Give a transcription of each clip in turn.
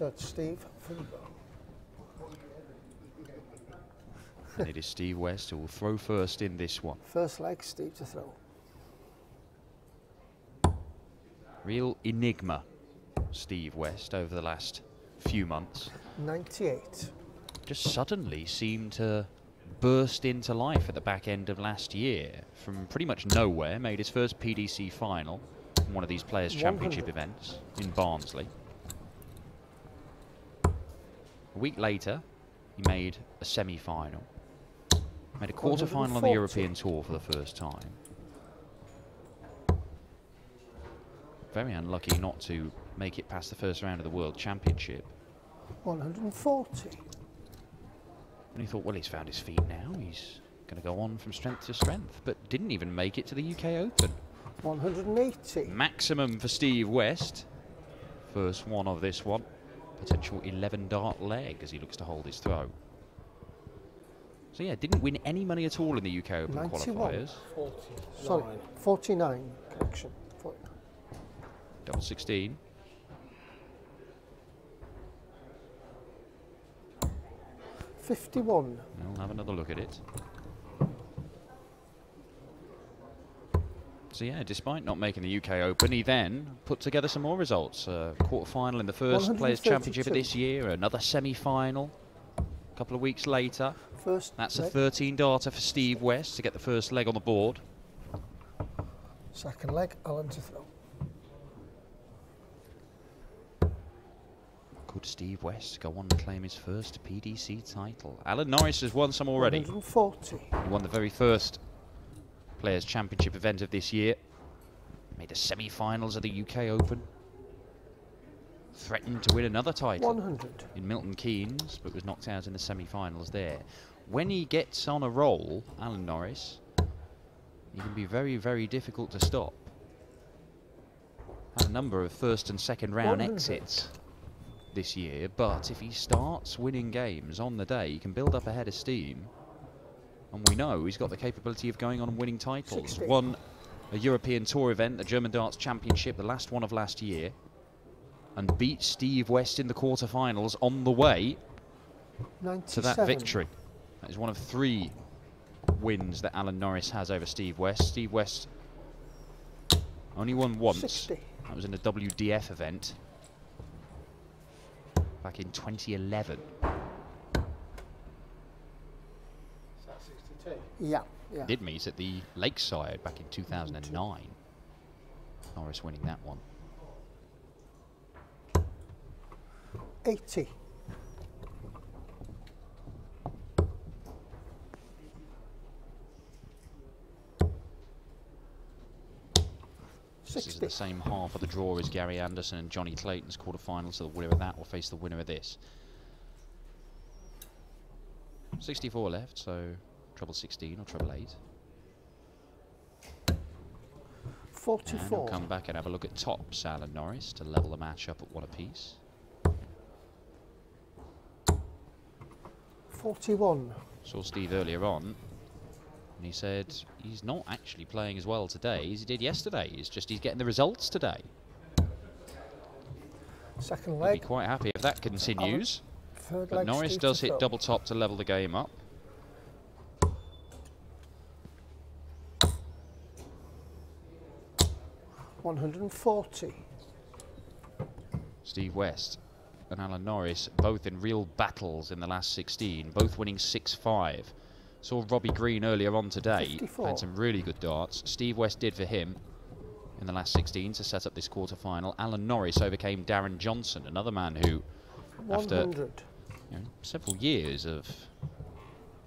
So it's Steve for the ball. And it is Steve West who will throw first in this one. First leg, Steve to throw. Real enigma, Steve West, over the last few months. 98. Just suddenly seemed to burst into life at the back end of last year. From pretty much nowhere, made his first PDC final in one of these Players' Championship events in Barnsley. A week later, he made a semi-final. Made a quarter-final on the European Tour for the first time. Very unlucky not to make it past the first round of the World Championship. 140. And he thought, well, he's found his feet now. He's going to go on from strength to strength. But didn't even make it to the UK Open. 180. Maximum for Steve West. First one of this one. Potential 11-dart leg as he looks to hold his throw. So yeah, didn't win any money at all in the UK Open 91. qualifiers. 49. Sorry, 49. Correction. 49. Double 16. 51. We'll have another look at it. So yeah, despite not making the UK Open, he then put together some more results. Quarter-final in the first Players' Championship of this year, another semi-final a couple of weeks later. That's a 13-darter for Steve West to get the first leg on the board. Second leg, Alan to throw. Could Steve West go on to claim his first PDC title? Alan Norris has won some already. 140. He won the very first Players' Championship event of this year. Made the semi-finals of the UK Open. Threatened to win another title 100. in Milton Keynes, but was knocked out in the semi-finals there. When he gets on a roll, Alan Norris, he can be very, very difficult to stop. Had a number of first and second round 100. exits this year, but if he starts winning games on the day, he can build up a head of steam. And we know he's got the capability of going on and winning titles. 60. Won a European Tour event, the German Darts Championship, the last one of last year, and beat Steve West in the quarterfinals on the way 97. to that victory. That is one of 3 wins that Alan Norris has over Steve West. Steve West only won once. 60. That was in a WDF event back in 2011. Is that 62? Yeah, yeah. Did meet at the Lakeside back in 2009. Norris winning that one. 80. This is the same half of the draw as Gary Anderson and Johnny Clayton's quarterfinals, so the winner of that will face the winner of this. 64 left, so treble 16 or treble 8. 44. And we'll come back and have a look at tops, Alan Norris, to level the match up at 1 apiece. 41. Saw Steve earlier on, and he said he's not actually playing as well today as he did yesterday. It's just he's getting the results today. Second He'll leg. be quite happy if that continues. Third But leg, Norris Steve does to hit throw. double top to level the game up. $140. Steve West and Alan Norris both in real battles in the last 16, both winning 6-5. Saw Robbie Green earlier on today. 54. Had some really good darts. Steve West did for him in the last 16 to set up this quarter-final. Alan Norris overcame Darren Johnson, another man who, 100. after several years of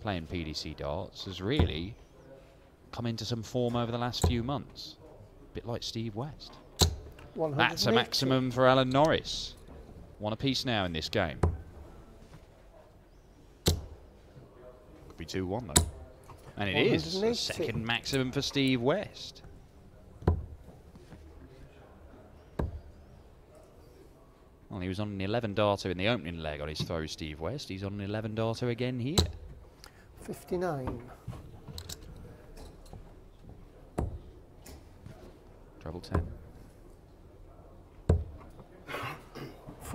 playing PDC darts, has really come into some form over the last few months. A bit like Steve West. 180. That's a maximum for Alan Norris. 1 apiece now in this game. Could be 2-1 though. And it is the 180. second maximum for Steve West. Well, he was on an 11-darter in the opening leg on his throw, Steve West. He's on an 11-darter again here. 59. Treble 10.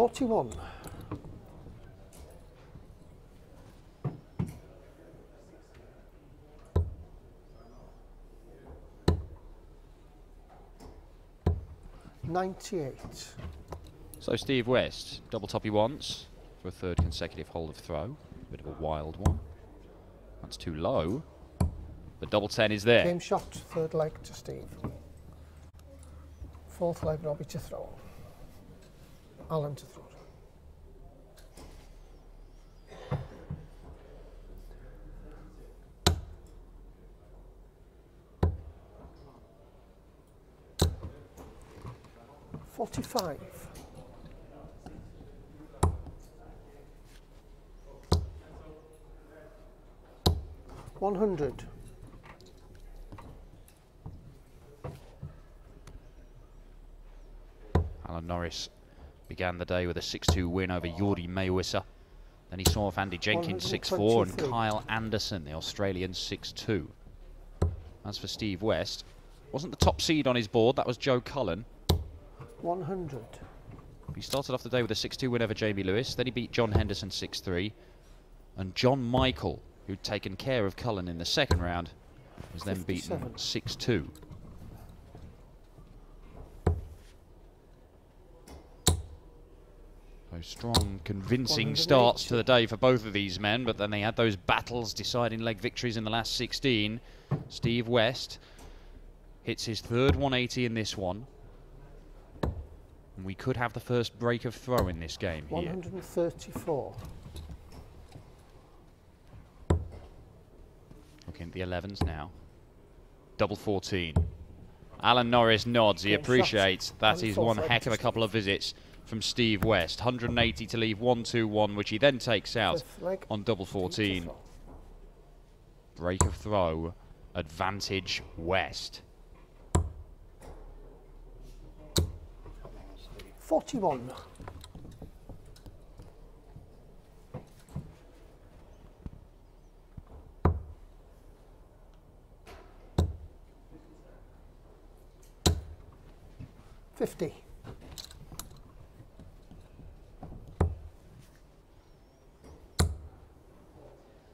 41. 98. So Steve West, double top he wants for a third consecutive hold of throw. Bit of a wild one. That's too low. The double 10 is there. Game shot, third leg to Steve. Fourth leg, Robbie to throw. Alan to throw. $45. 100. Alan Norris began the day with a 6-2 win over Jordi Maywisser. Then he saw off Andy Jenkins 6-4 and Kyle Anderson, the Australian, 6-2. As for Steve West, wasn't the top seed on his board, that was Joe Cullen. 100. He started off the day with a 6-2 win over Jamie Lewis, then he beat John Henderson 6-3. And John Michael, who'd taken care of Cullen in the second round, was then beaten 6-2. So strong, convincing starts to the day for both of these men, but then they had those battles deciding leg victories in the last 16. Steve West hits his third 180 in this one. And we could have the first break of throw in this game here. 134. Looking at the 11s now. Double 14. Alan Norris nods. He appreciates that is one heck of a couple of visits from Steve West. 180 to leave 1-2-1, which he then takes out on double 14. Break of throw. Advantage West. 41. $50.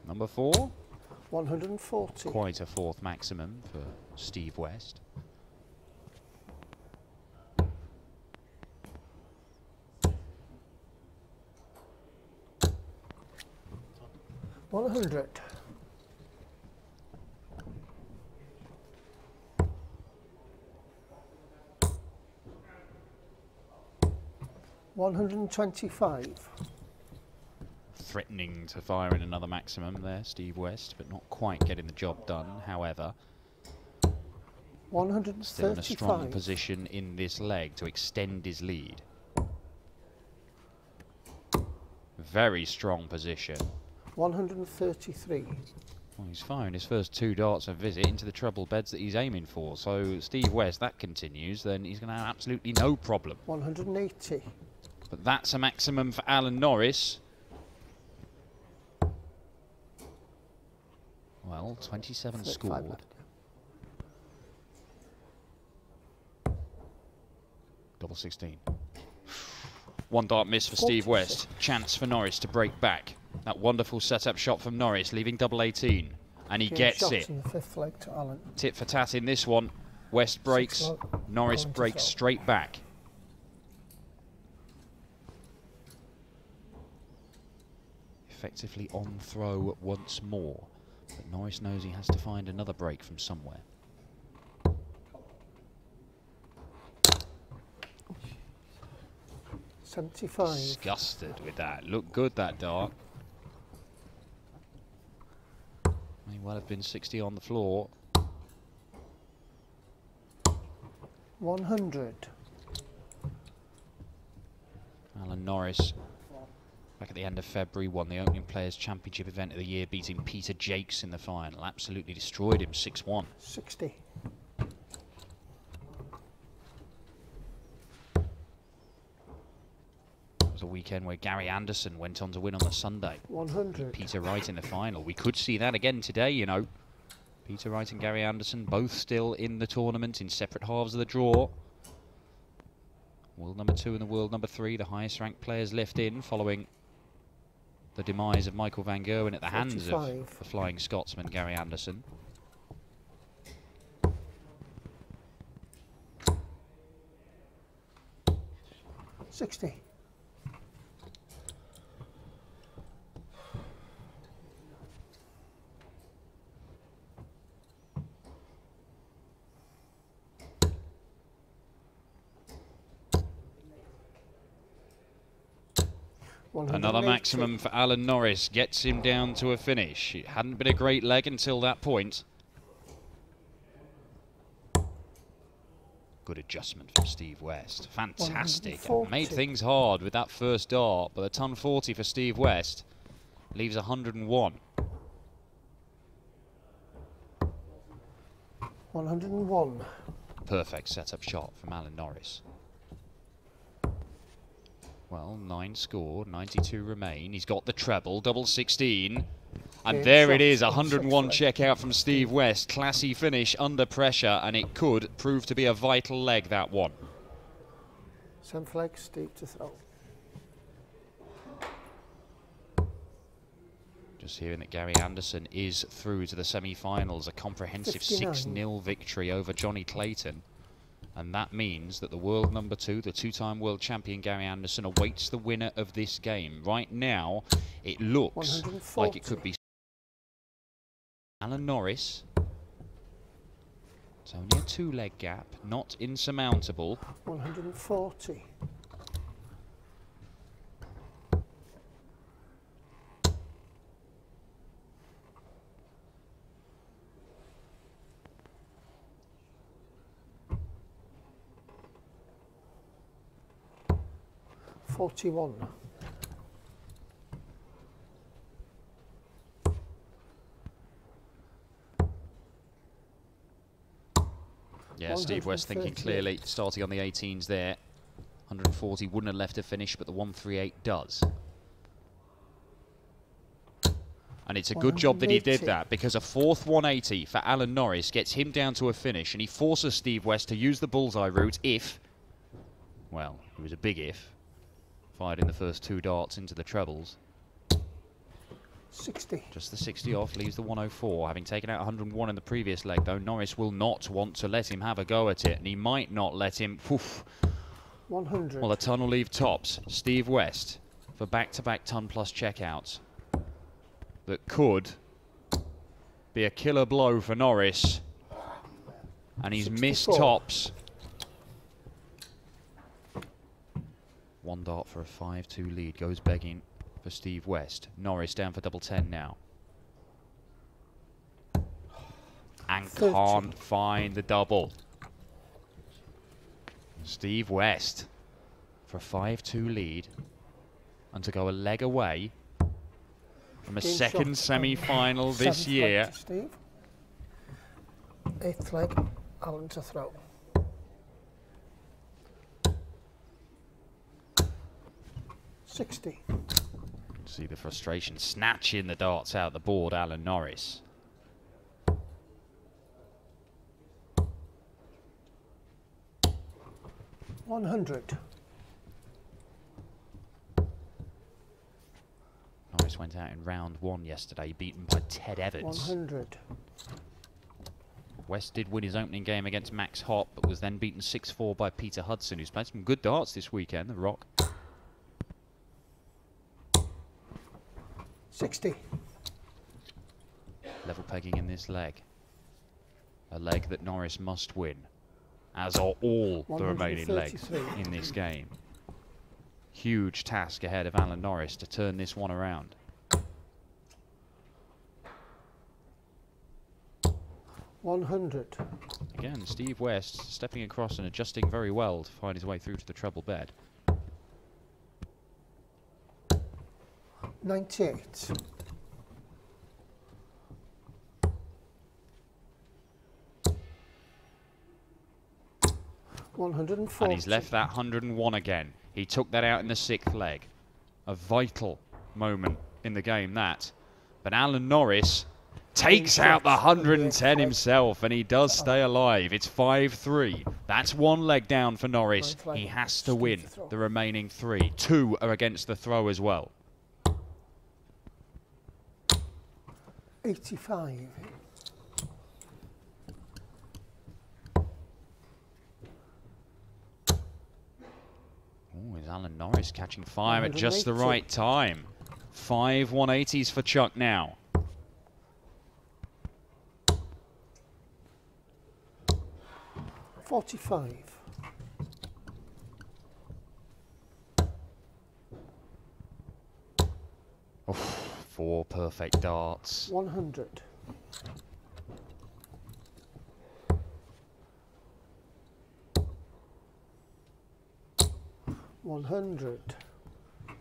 Number 4. 140. Quite a fourth maximum for Steve West. 100. 125. Threatening to fire in another maximum there, Steve West, but not quite getting the job done. However, 135. Still in a strong position in this leg to extend his lead. Very strong position. 133. Well, he's firing his first 2 darts of visit into the treble beds that he's aiming for. So Steve West, that continues, then he's going to have absolutely no problem. 180. But that's a maximum for Alan Norris. Well, 27 scored. Double 16. 1 dart miss for 46. Steve West. Chance for Norris to break back. That wonderful setup shot from Norris, leaving double 18. And he gets it. In the 5th leg to Alan. Tit for tat in this one. West breaks. Norris breaks straight back. Effectively on throw once more. But Norris knows he has to find another break from somewhere. $75. Disgusted with that. Looked good, that dart. May well have been 60 on the floor. 100. Alan Norris, back at the end of February, won the Opening Players Championship event of the year, beating Peter Jakes in the final. Absolutely destroyed him, 6-1. 60. It was a weekend where Gary Anderson went on to win on the Sunday. 100. Peter Wright in the final. We could see that again today, you know. Peter Wright and Gary Anderson both still in the tournament in separate halves of the draw. World number 2 and the world number 3, the highest ranked players left in following the demise of Michael van Gerwen at the hands of the Flying Scotsman Gary Anderson. 60. Another maximum for Alan Norris gets him down to a finish. It hadn't been a great leg until that point. Good adjustment from Steve West. Fantastic. Made things hard with that first dart, but a ton 40 for Steve West leaves 101. 101. Perfect setup shot from Alan Norris. Well, 9 scored, 92 remain. He's got the treble, double 16. And there it is, 101 check out from Steve West. Classy finish under pressure, and it could prove to be a vital leg, that one. 7th leg, Steve to throw. Just hearing that Gary Anderson is through to the semi-finals. A comprehensive 6-0 victory over Johnny Clayton. And that means that the world number 2, the 2-time world champion Gary Anderson, awaits the winner of this game. Right now, it looks like it could be Alan Norris. It's only a 2-leg gap, not insurmountable. 140. Yeah, Steve West thinking clearly, starting on the 18s there. 140 wouldn't have left a finish, but the 138 does. And it's a good job that he did that, because a fourth 180 for Alan Norris gets him down to a finish, and he forces Steve West to use the bullseye route if, well, it was a big if, fired in the first 2 darts into the trebles. 60. Just the 60 off, leaves the 104. Having taken out 101 in the previous leg, though, Norris will not want to let him have a go at it, and he might not let him. Oof. 100. Well, a ton will leave tops. Steve West for back-to-back ton-plus checkouts. That could be a killer blow for Norris. And he's 64. Missed tops. 1 dart for a 5-2 lead goes begging for Steve West. Norris down for double 10 now. And 30. Can't find the double. Steve West for a 5-2 lead. And to go a leg away from a second semi-final this year. Steve. 8th leg, Alan to throw. $60. See the frustration, snatching the darts out the board, Alan Norris. $100. Norris went out in round 1 yesterday, beaten by Ted Evans. 100. West did win his opening game against Max Hopp, but was then beaten 6-4 by Peter Hudson, who's played some good darts this weekend, the Rock. 60. Level pegging in this leg. A leg that Norris must win, as are all the remaining legs in this game. Huge task ahead of Alan Norris to turn this one around. 100. Again, Steve West stepping across and adjusting very well to find his way through to the treble bed. 98. And he's left that 101 again. He took that out in the 6th leg. A vital moment in the game, that. But Alan Norris takes out the 110 himself, and he does stay alive. It's 5-3. That's 1 leg down for Norris. He has to win the remaining 3. 2 are against the throw as well. 85. Ooh, Is Alan Norris catching fire at just the right time. 5 180s for Chuck now. $45. Oh, 4 perfect darts. 100. 100. Well,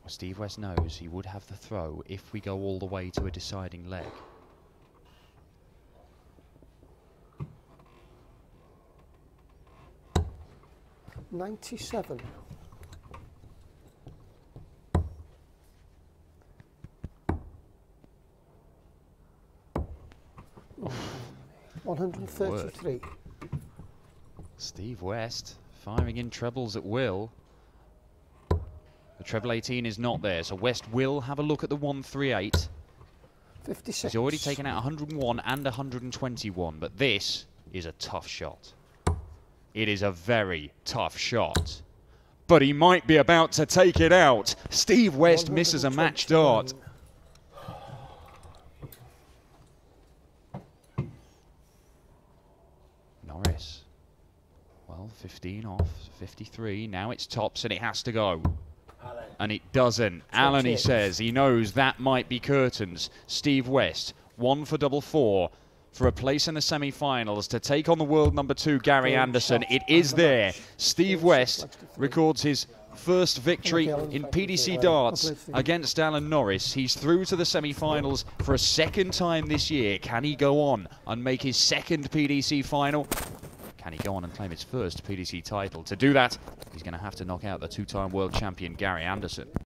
Steve West knows he would have the throw if we go all the way to a deciding leg. $97. $133. Steve West firing in trebles at will. The treble 18 is not there, so West will have a look at the 138. 56. He's already taken out 101 and 121, but this is a tough shot. It is a very tough shot. But he might be about to take it out. Steve West misses a match dart. Norris. Well, 15 off, 53. Now it's tops and it has to go. Alan. And it doesn't. Alan, he says, he knows that might be curtains. Steve West, 1 for double 4 for a place in the semi-finals to take on the world number 2, Gary Anderson. It is there. Steve West records his first victory in PDC darts against Alan Norris. He's through to the semi-finals for a second time this year. Can he go on and make his second PDC final? Can he go on and claim his first PDC title? To do that, he's going to have to knock out the 2-time world champion Gary Anderson.